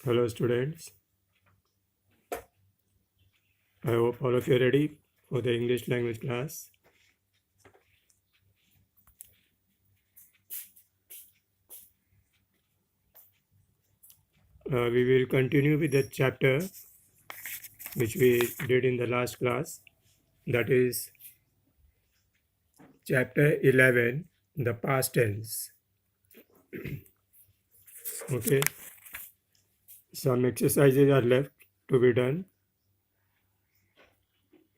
Hello students, I hope all of you are ready for the English language class. We will continue with the chapter which we did in the last class, that is chapter 11, the past tense. Okay, some exercises are left to be done,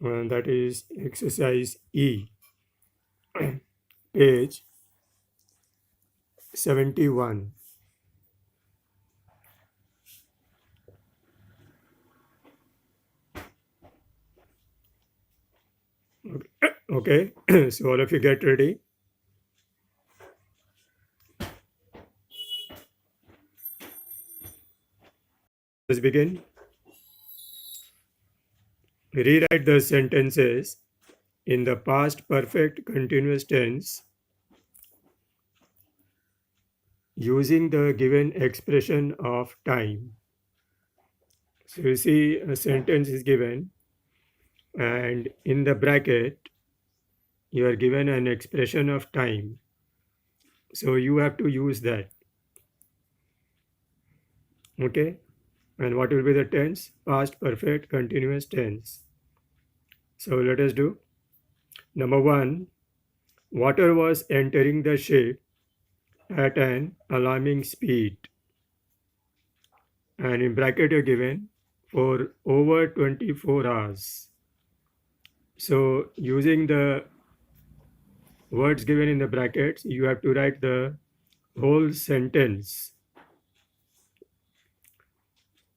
that is exercise E, page 71. Okay, so all of you get ready. Let's begin. Rewrite the sentences in the past perfect continuous tense using the given expression of time. So you see a sentence is given and in the bracket you are given an expression of time. So you have to use that. Okay. And what will be the tense? Past perfect continuous tense. So let us do. Number one, water was entering the ship at an alarming speed. And in bracket you're given for over 24 hours. So using the words given in the brackets, you have to write the whole sentence.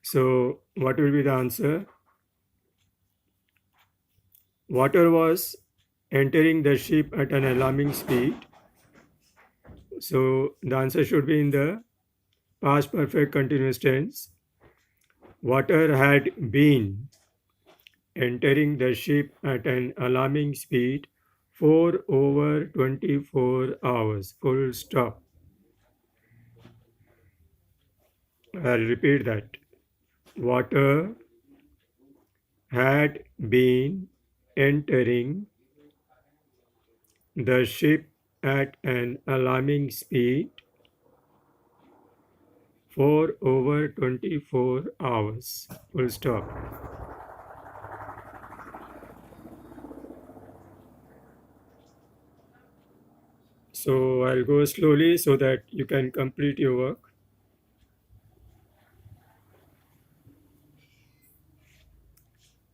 So what will be the answer? Water was entering the ship at an alarming speed. So the answer should be in the past perfect continuous tense. Water had been entering the ship at an alarming speed for over 24 hours. Full stop. I'll repeat that. Water had been entering the ship at an alarming speed for over 24 hours. Full stop. So I'll go slowly so that you can complete your work.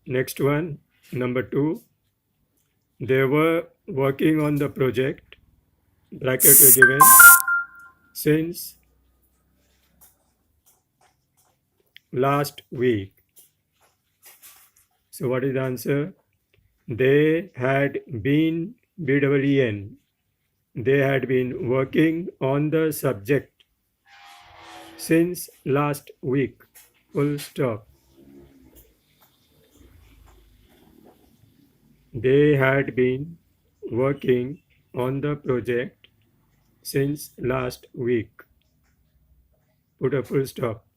Next one, number two. They were working on the project, bracket were given, since last week. So what is the answer? They had been, BEEN, they had been working on the subject since last week. Full stop. They had been working on the project since last week. Put a full stop.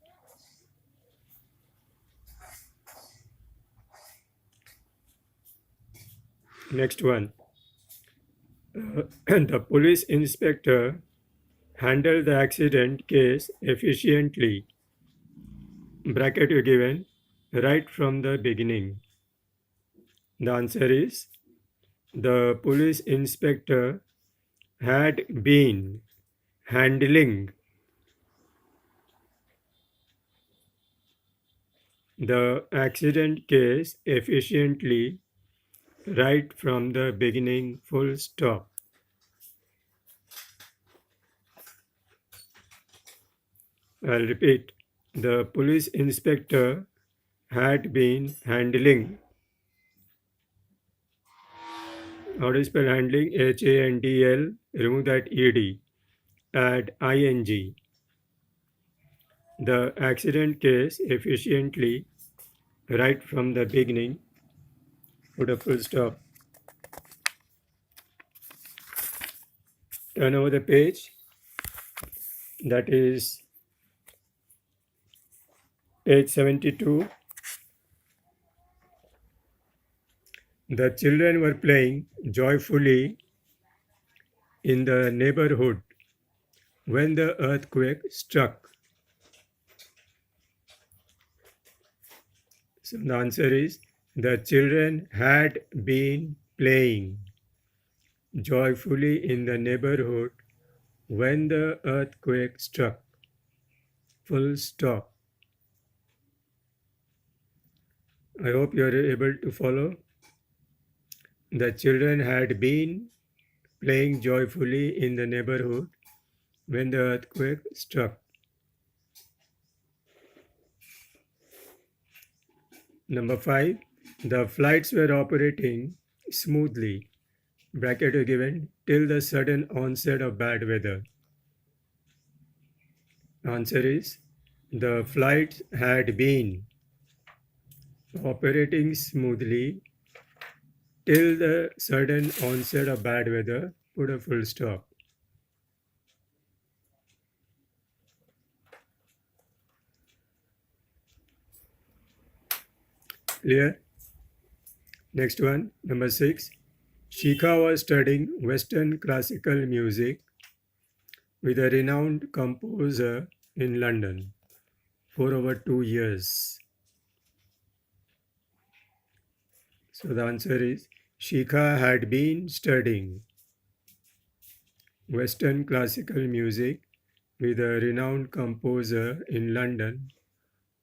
Next one. The police inspector handled the accident case efficiently. Bracket you given right from the beginning. The answer is the police inspector had been handling the accident case efficiently right from the beginning. Full stop. I'll repeat. The police inspector had been handling. How do you spell handling? HANDL. Remove that ED. Add ING. The accident case efficiently right from the beginning. Put a full stop. Turn over the page. That is Page 72. The children were playing joyfully in the neighborhood when the earthquake struck. So the answer is the children had been playing joyfully in the neighborhood when the earthquake struck. Full stop. I hope you are able to follow. The children had been playing joyfully in the neighborhood when the earthquake struck. Number 5. The flights were operating smoothly, bracket are given, till the sudden onset of bad weather. Answer is the flights had been operating smoothly till the sudden onset of bad weather. Put a full stop. Clear? Next one, number 6. Shikha was studying Western classical music with a renowned composer in London for over 2 years. So the answer is Shikha had been studying Western classical music with a renowned composer in London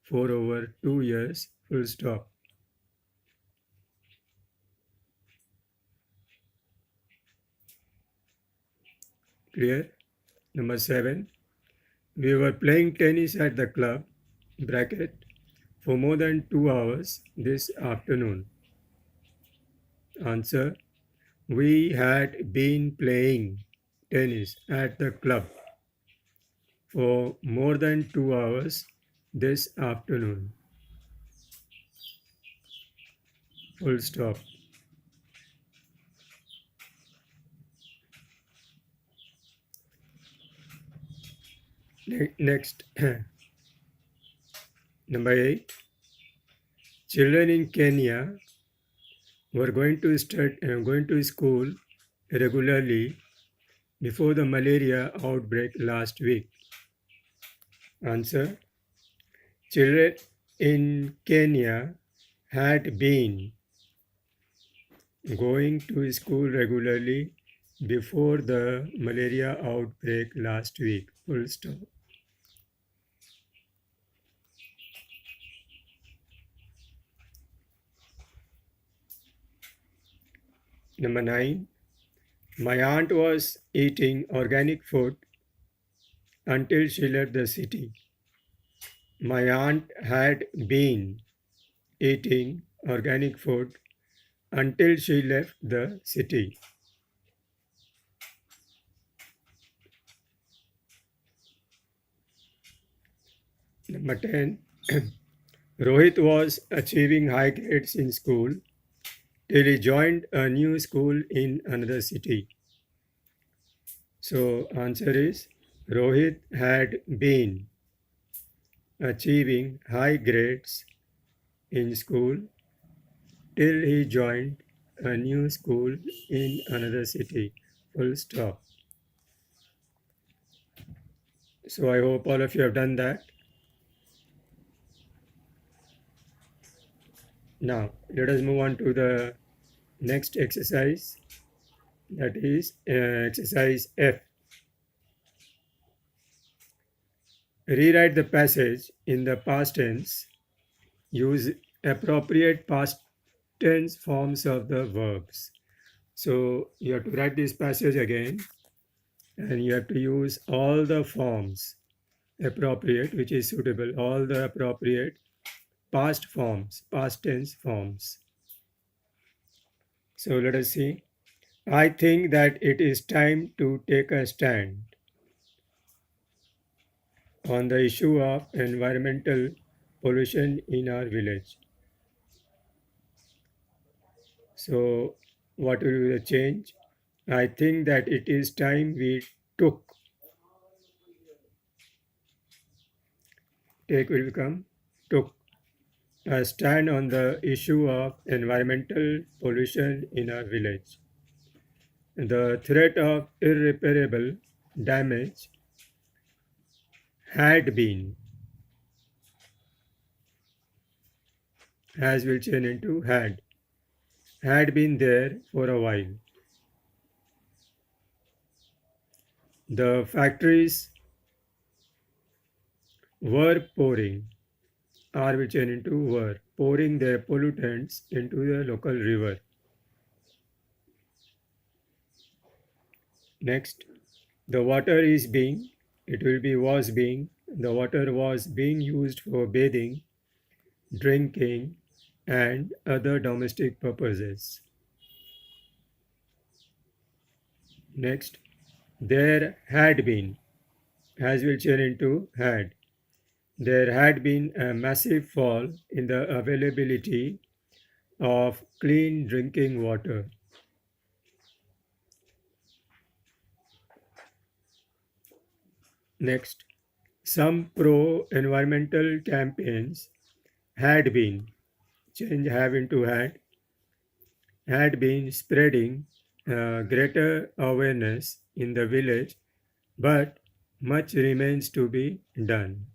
for over 2 years. Full stop. Clear? Number 7. We were playing tennis at the club, bracket, for more than 2 hours this afternoon. Answer. We had been playing tennis at the club for more than 2 hours this afternoon. Full stop. Next, number 8. Children in Kenya were going to school regularly before the malaria outbreak last week. Answer. Children in Kenya had been going to school regularly before the malaria outbreak last week. Full stop. Number 9. My aunt was eating organic food until she left the city. My aunt had been eating organic food until she left the city. Number 10. Rohit was achieving high grades in school till he joined a new school in another city. So answer is Rohit had been achieving high grades in school till he joined a new school in another city. Full stop. So I hope all of you have done that. Now let us move on to the next exercise, that is exercise F. Rewrite the passage in the past tense. Use appropriate past tense forms of the verbs. So you have to write this passage again and you have to use all the forms appropriate, which is suitable, all the appropriate past forms, past tense forms. So let us see. I think that it is time to take a stand on the issue of environmental pollution in our village. So what will be the change? I think that it is time we took. Take will become took a stand on the issue of environmental pollution in our village. The threat of irreparable damage had been, as will change into had been there for a while. The factories were pouring, or will change into were, pouring their pollutants into the local river. Next, the water is being, it will be was being, the water was being used for bathing, drinking, and other domestic purposes. Next, there had been, as will change into had. There had been a massive fall in the availability of clean drinking water. Next, some pro environmental campaigns had been, change have into had been spreading greater awareness in the village, but much remains to be done.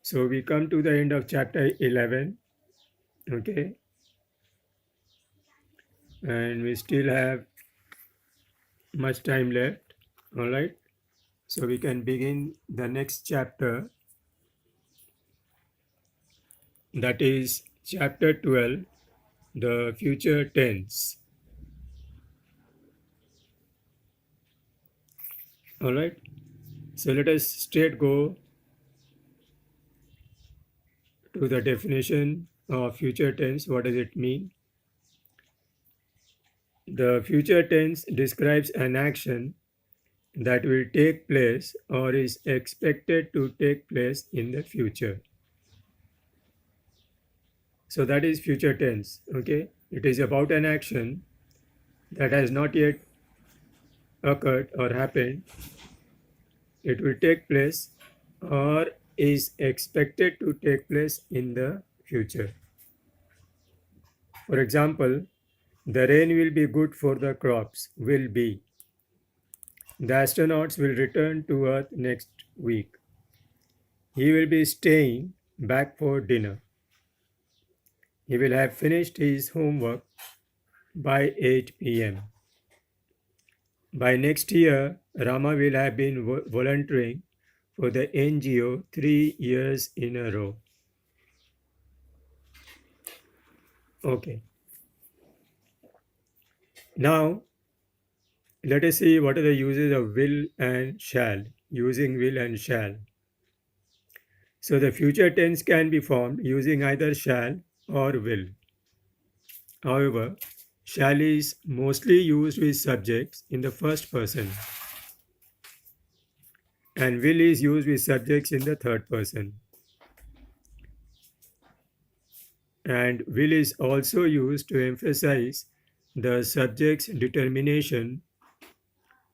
So we come to the end of chapter 11, okay, and we still have much time left, all right. So we can begin the next chapter, that is chapter 12, the future tense. All right. So let us straight go to the definition of future tense. What does it mean? The future tense describes an action that will take place or is expected to take place in the future. So that is future tense, okay? It is about an action that has not yet occurred or happened. It will take place or is expected to take place in the future. For example, the rain will be good for the crops, will be. The astronauts will return to Earth next week. He will be staying back for dinner. He will have finished his homework by 8 p.m. By next year, Rama will have been volunteering for the NGO 3 years in a row. Okay. Now, let us see what are the uses of will and shall. Using will and shall. So the future tense can be formed using either shall or will. However, shall is mostly used with subjects in the first person, and will is used with subjects in the third person. And will is also used to emphasize the subject's determination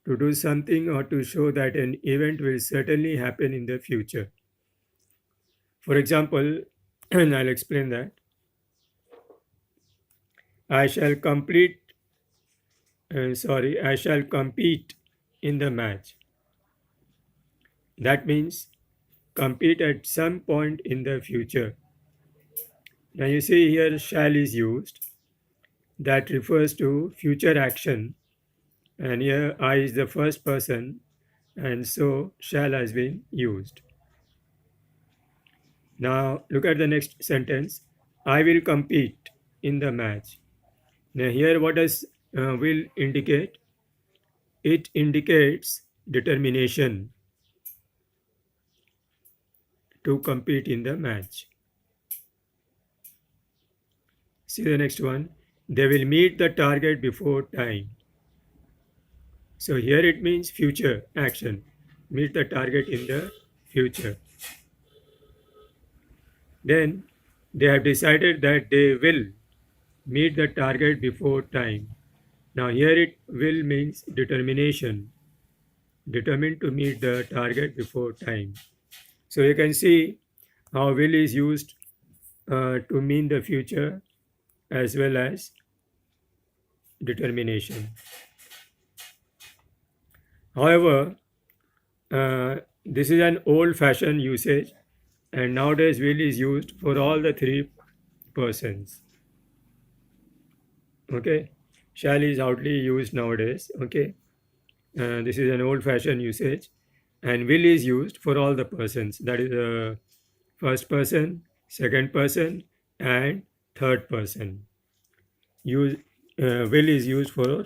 to do something or to show that an event will certainly happen in the future. For example, and I'll explain that. I shall I shall compete in the match. That means compete at some point in the future. Now you see here shall is used. That refers to future action. And here I is the first person, and so shall has been used. Now look at the next sentence. I will compete in the match. Now here what does will indicate? It indicates determination to compete in the match. See the next one. They will meet the target before time. So here it means future action. Meet the target in the future. Then they have decided that they will meet the target before time. Now here it will means determination. Determined to meet the target before time. So you can see how will is used to mean the future as well as determination. However, this is an old-fashioned usage, and nowadays will is used for all the three persons. Okay, shall is hardly used nowadays. Okay, this is an old-fashioned usage, and will is used for all the persons. That is the first person, second person, and third person. Use will is used for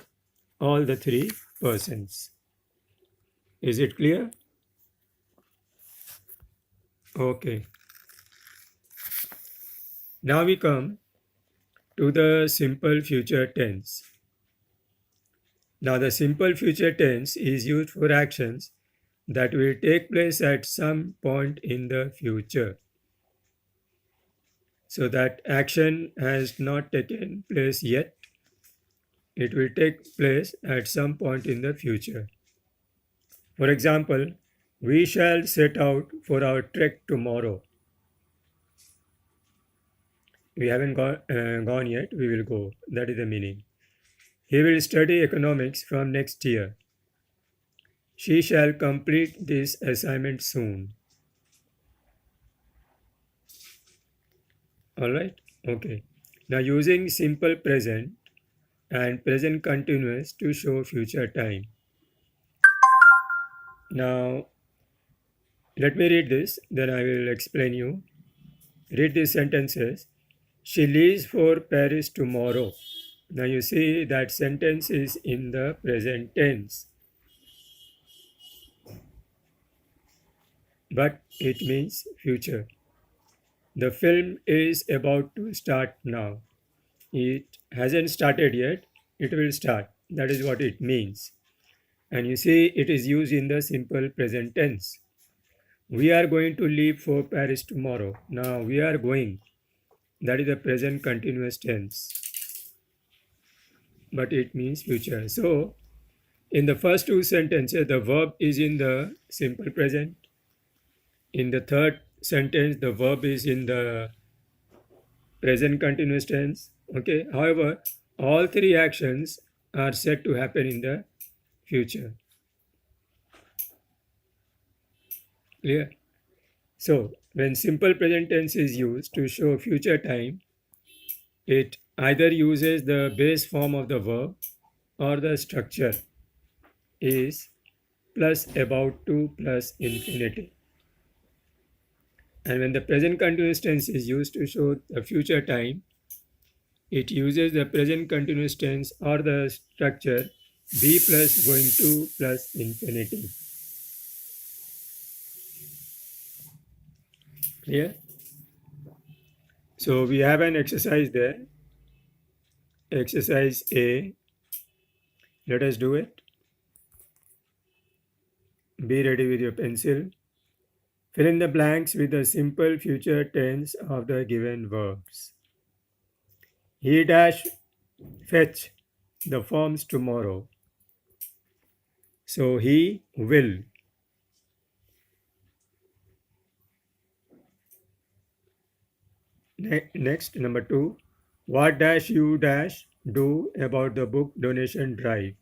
all the three persons. Is it clear? Okay. Now we come to the simple future tense. Now the simple future tense is used for actions that will take place at some point in the future. So that action has not taken place yet. It will take place at some point in the future. For example, we shall set out for our trek tomorrow. We haven't gone yet, we will go. That is the meaning. He will study economics from next year. She shall complete this assignment soon. All right? Okay. Now using simple present and present continuous to show future time. Now let me read this, then I will explain you. Read these sentences. She leaves for Paris tomorrow. Now you see that sentence is in the present tense, but it means future. The film is about to start now. It hasn't started yet, it will start. That is what it means. And you see, it is used in the simple present tense. We are going to leave for Paris tomorrow. Now we are going. That is the present continuous tense, but it means future. So, in the first two sentences, the verb is in the simple present. In the third sentence, the verb is in the present continuous tense. Okay. However, all three actions are said to happen in the future. Clear? So, when simple present tense is used to show future time, it either uses the base form of the verb or the structure is plus about to plus infinity. And when the present continuous tense is used to show the future time, it uses the present continuous tense or the structure be plus going to plus infinity. Clear? So we have an exercise there. Exercise A. Let us do it. Be ready with your pencil. Fill in the blanks with the simple future tense of the given verbs. He dash fetch the forms tomorrow. So he will. Next, number 2. What dash you dash do about the book donation drive?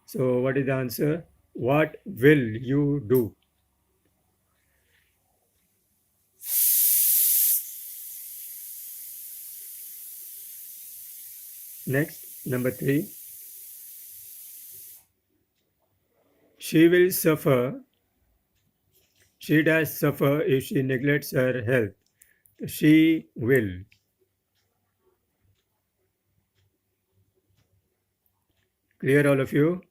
So what is the answer? What will you do? Next, number 3. She will suffer. She dash suffer if she neglects her health. She will. Clear, all of you?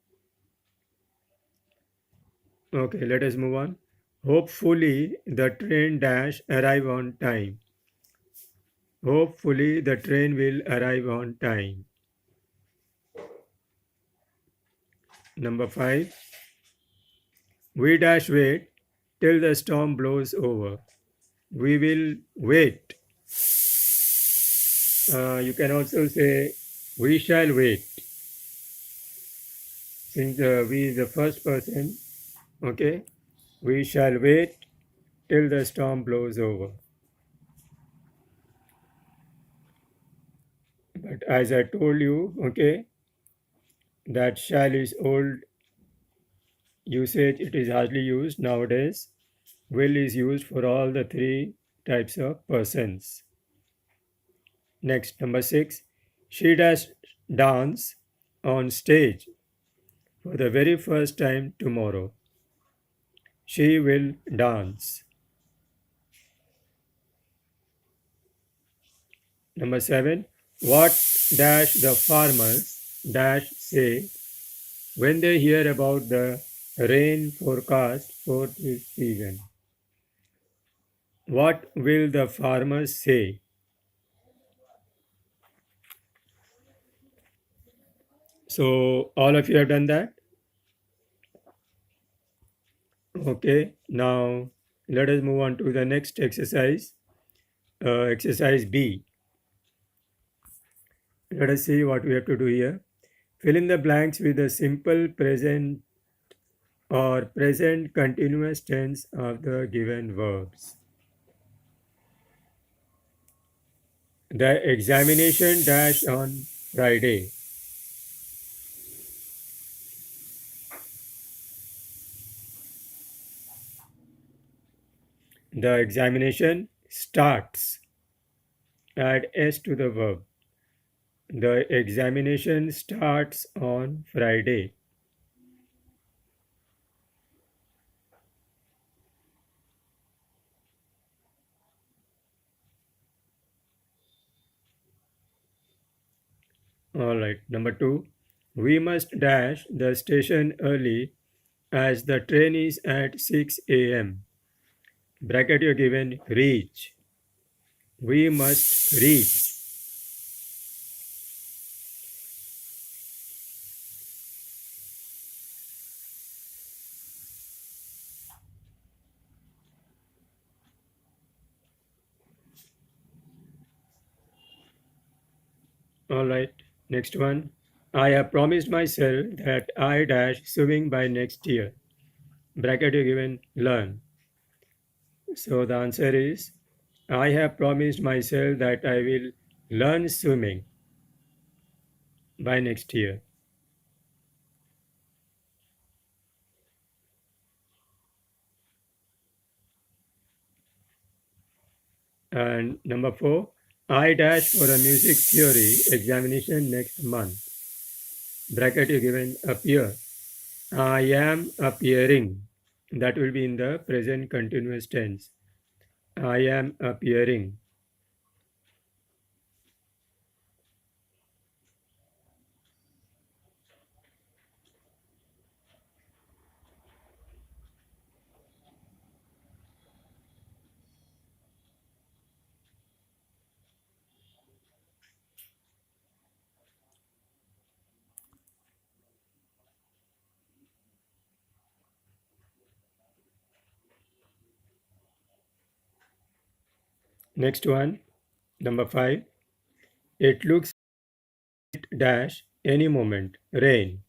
Okay, let us move on. Hopefully the train dash arrive on time. Hopefully the train will arrive on time. Number 5. We dash wait till the storm blows over. We will wait. You can also say we shall wait. Since we is the first person, okay, we shall wait till the storm blows over. But as I told you, okay, that shall is old usage, it is hardly used nowadays. Will is used for all the three types of persons. Next, number six, she does dance on stage for the very first time tomorrow. She will dance. Number seven, what dash the farmers dash say when they hear about the rain forecast for this season? What will the farmers say? So, all of you have done that? Okay, now let us move on to the next exercise. Exercise B. Let us see what we have to do here. Fill in the blanks with the simple present or present continuous tense of the given verbs. The examination dash on Friday. The examination starts. Add S to the verb. The examination starts on Friday. All right. Number two, we must dash the station early as the train is at 6 a.m. Bracket you given reach. We must reach. All right. Next one. I have promised myself that I dash swimming by next year. Bracket you given learn. So the answer is I have promised myself that I will learn swimming by next year. And number four, I dash for a music theory examination next month. Bracket you given appear. I am appearing. That will be in the present continuous tense. I am appearing. Next one, number five. It looks dash any moment. Rain.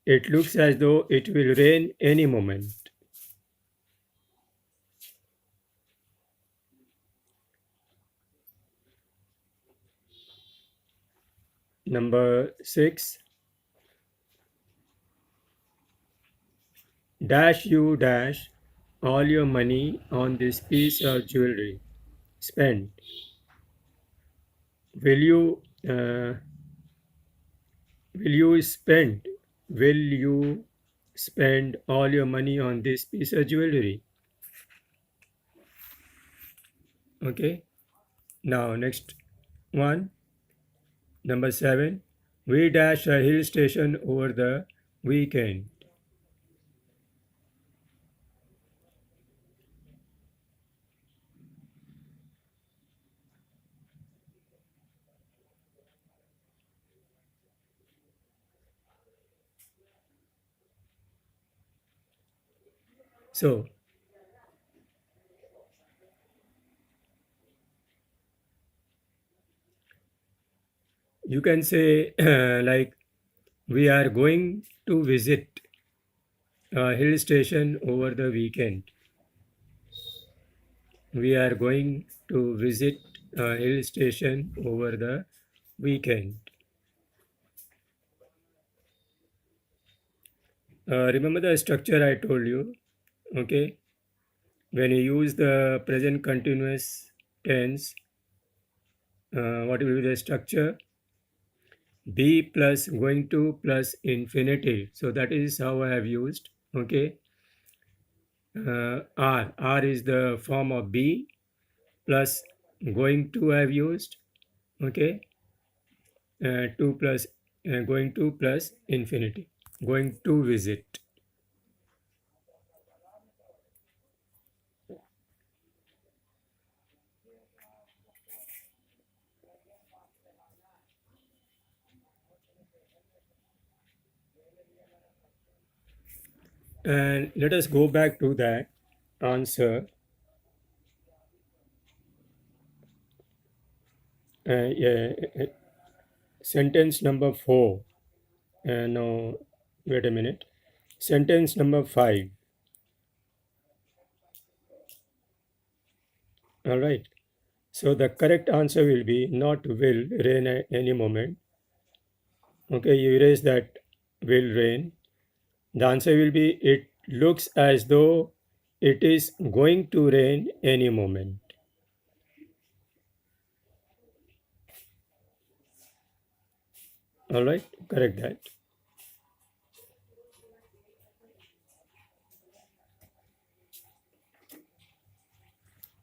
It looks as though it will rain any moment. Number six. Dash you dash all your money on this piece of jewelry. Spend. Will you will you spend will you spend all your money on this piece of jewelry? Okay. Now next one, number seven. We dash a hill station over the weekend. So you can say like we are going to visit hill station over the weekend. We are going to visit a hill station over the weekend. Remember the structure I told you? Okay. When you use the present continuous tense, what will be the structure? Be plus going to plus infinitive. So that is how I have used. Okay. R is the form of be plus going to I have used. Okay. To plus going to plus infinity. Going to visit. And let us go back to that answer. Yeah, sentence number 4. No, wait a minute. Sentence number 5. All right. So the correct answer will be not will rain at any moment. Okay, you erase that will rain. The answer will be it looks as though it is going to rain any moment. All right, correct that.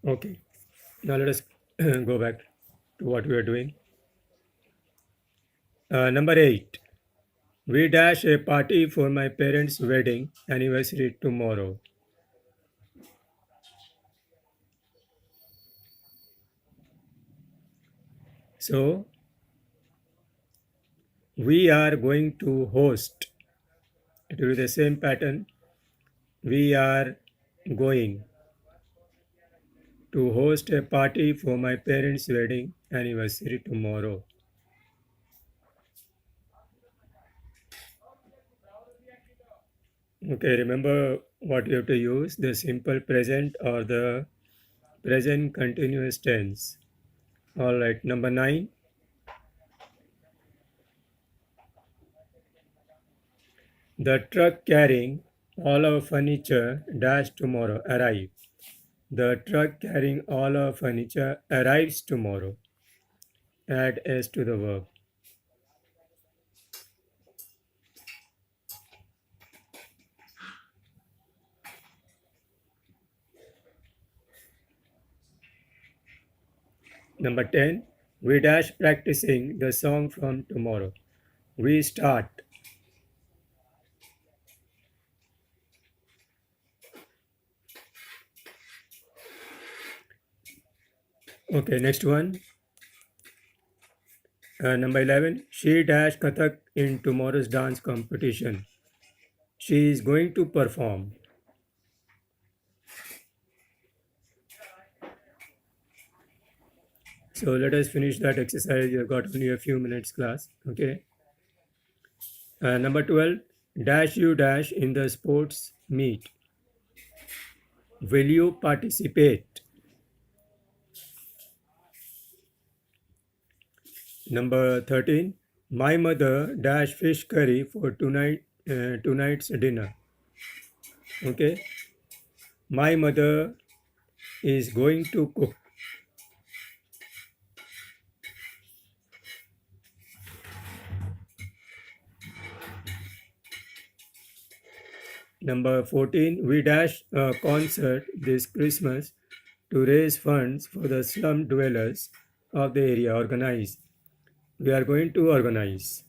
Okay, now let us go back to what we are doing. Number 8. We dash a party for my parents' wedding anniversary tomorrow. So we are going to host. It will be the same pattern. We are going to host a party for my parents' wedding anniversary tomorrow. Okay, remember what you have to use, the simple present or the present continuous tense. All right, number 9. The truck carrying all our furniture dash tomorrow arrive. The truck carrying all our furniture arrives tomorrow. Add s to the verb. Number 10. We dash practicing the song from tomorrow. We start. Okay, next one. Number 11. She dash Kathak in tomorrow's dance competition. She is going to perform. So let us finish that exercise. You've got only a few minutes class. Okay. Number 12. Dash you dash in the sports meet. Will you participate? Number 13. My mother dash fish curry for tonight's dinner. Okay. My mother is going to cook. Number 14. We dash a concert this Christmas to raise funds for the slum dwellers of the area. Organize. We are going to organize.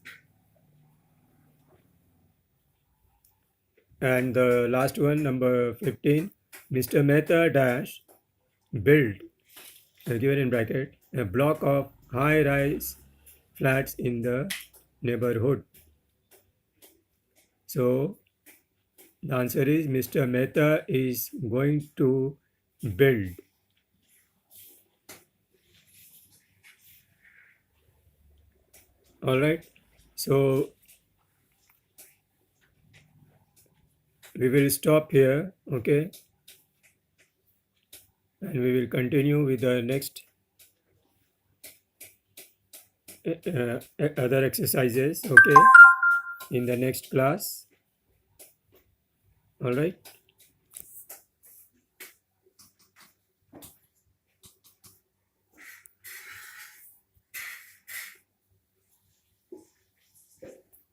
And the last one, number 15. Mr. Mehta dash build, given in bracket, a block of high-rise flats in the neighborhood. So the answer is Mr. Mehta is going to build. All right. So we will stop here, okay, and we will continue with the next other exercises, okay, in the next class. All right.